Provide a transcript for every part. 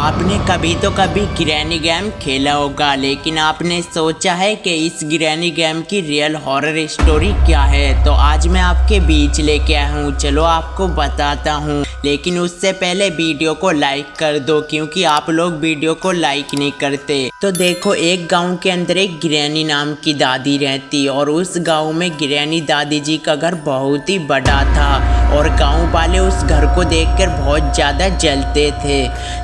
आपने कभी तो कभी ग्रैनी गेम खेला होगा, लेकिन आपने सोचा है कि इस ग्रैनी गेम की रियल हॉरर स्टोरी क्या है। तो आज मैं आपके बीच लेके आया हूँ, चलो आपको बताता हूँ। लेकिन उससे पहले वीडियो को लाइक कर दो, क्योंकि आप लोग वीडियो को लाइक नहीं करते। तो देखो, एक गांव के अंदर एक ग्रैनी नाम की दादी रहती और उस गांव में ग्रैनी दादी जी का घर बहुत ही बड़ा था और गांव वाले उस घर को देखकर बहुत ज़्यादा जलते थे।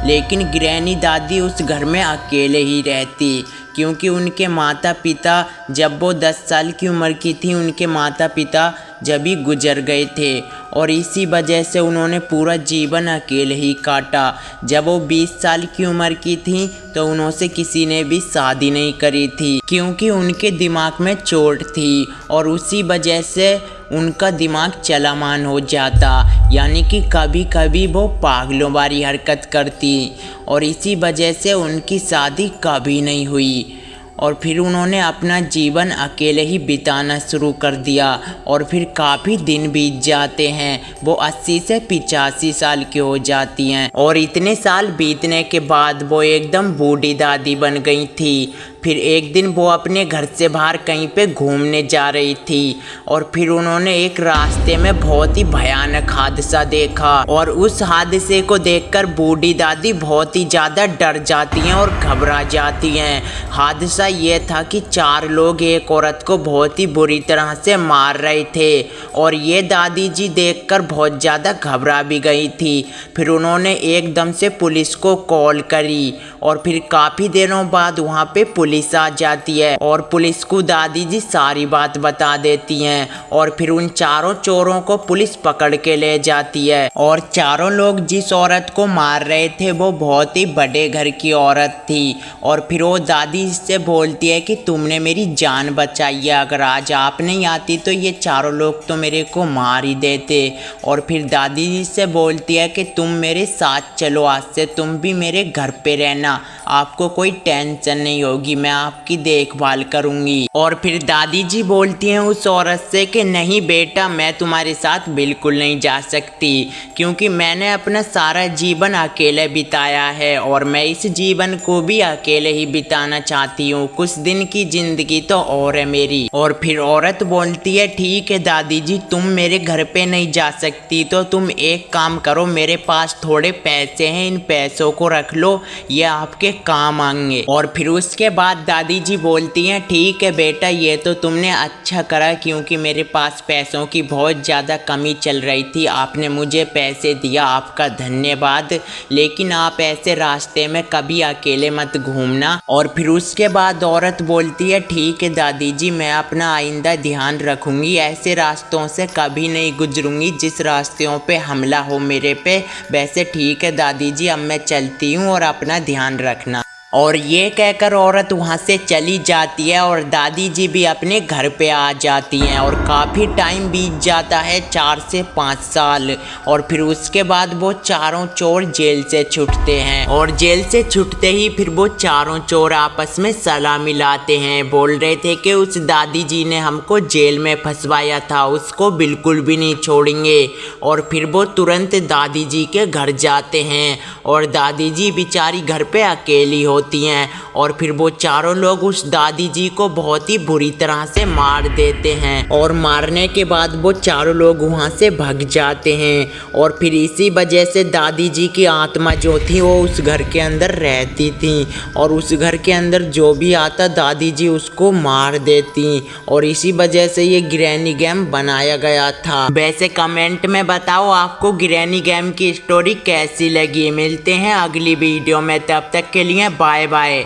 लेकिन ग्रैनी दादी उस घर में अकेले ही रहती, क्योंकि उनके माता पिता जब वो 10 साल की उम्र की थी, उनके माता पिता जब ही गुजर गए थे और इसी वजह से उन्होंने पूरा जीवन अकेले ही काटा। जब वो 20 साल की उम्र की थी तो उनसे किसी ने भी शादी नहीं करी थी, क्योंकि उनके दिमाग में चोट थी और उसी वजह से उनका दिमाग चलामान हो जाता, यानी कि कभी कभी वो पागलों वाली हरकत करती और इसी वजह से उनकी शादी कभी नहीं हुई। और फिर उन्होंने अपना जीवन अकेले ही बिताना शुरू कर दिया और फिर काफ़ी दिन बीत जाते हैं। वो 80 से 85 साल की हो जाती हैं और इतने साल बीतने के बाद वो एकदम बूढ़ी दादी बन गई थी। फिर एक दिन वो अपने घर से बाहर कहीं पे घूमने जा रही थी और फिर उन्होंने एक रास्ते में बहुत ही भयानक हादसा देखा और उस हादसे को देखकर बूढ़ी दादी बहुत ही ज़्यादा डर जाती हैं और घबरा जाती हैं। हादसा ये था कि 4 लोग एक औरत को बहुत ही बुरी तरह से मार रहे थे और ये दादी जी देखकर बहुत ज़्यादा घबरा भी गई थी। फिर उन्होंने एकदम से पुलिस को कॉल करी और फिर काफ़ी दिनों बाद वहाँ पे पुलिस आ जाती है और पुलिस को दादी जी सारी बात बता देती हैं और फिर उन 4 चोरों को पुलिस पकड़ के ले जाती है। और 4 लोग जिस औरत को मार रहे थे वो बहुत ही बड़े घर की औरत थी और फिर वो दादी से बोलती है कि तुमने मेरी जान बचाई है, अगर आज आप नहीं आती तो ये 4 लोग तो मेरे को मार ही देते। और फिर दादी जी से बोलती है कि तुम मेरे साथ चलो, आज से तुम भी मेरे घर पे रहना, आपको कोई टेंशन नहीं होगी, मैं आपकी देखभाल करूंगी। और फिर दादी जी बोलती हैं उस औरत से कि नहीं बेटा, मैं तुम्हारे साथ बिल्कुल नहीं जा सकती, क्योंकि मैंने अपना सारा जीवन अकेले बिताया है और मैं इस जीवन को भी अकेले ही बिताना चाहती हूँ, कुछ दिन की जिंदगी तो और है मेरी। और फिर औरत बोलती है ठीक है दादी जी, तुम मेरे घर पे नहीं जा सकती तो तुम एक काम करो, मेरे पास थोड़े पैसे हैं, इन पैसों को रख लो, ये आपके काम आएंगे। और फिर उसके बाद दादी जी बोलती हैं ठीक है बेटा, ये तो तुमने अच्छा करा, क्योंकि मेरे पास पैसों की बहुत ज़्यादा कमी चल रही थी, आपने मुझे पैसे दिया, आपका धन्यवाद, लेकिन आप ऐसे रास्ते में कभी अकेले मत घूमना। और फिर उसके बाद औरत बोलती है ठीक है दादी जी, मैं अपना आइंदा ध्यान रखूँगी, ऐसे रास्तों से कभी नहीं गुजरूंगी जिस रास्तों पे हमला हो मेरे पे। वैसे ठीक है दादी जी, अब मैं चलती हूँ और अपना ध्यान रखना। और ये कहकर औरत वहाँ से चली जाती है और दादी जी भी अपने घर पे आ जाती हैं और काफ़ी टाइम बीत जाता है, 4 से 5 साल। और फिर उसके बाद वो 4 चोर जेल से छूटते हैं और जेल से छूटते ही फिर वो 4 चोर आपस में सलाह मिलाते हैं, बोल रहे थे कि उस दादी जी ने हमको जेल में फंसवाया था, उसको बिल्कुल भी नहीं छोड़ेंगे। और फिर वो तुरंत दादी जी के घर जाते हैं और दादी जी बेचारी घर पे अकेली होती हैं और फिर वो 4 लोग उस दादी जी को बहुत ही बुरी तरह से मार देते हैं और मारने के बाद वो 4 लोग वहाँ से भाग जाते हैं। और फिर इसी वजह से दादी जी की आत्मा जो थी वो उस घर के अंदर रहती थी और उस घर के अंदर जो भी आता दादी जी उसको मार देती और इसी वजह से ये ग्रैनी गेम बनाया गया था। वैसे कमेंट में बताओ आपको ग्रैनी गेम की स्टोरी कैसी लगी। मिलते हैं अगली वीडियो में, तब तक के लिए बाय बाय।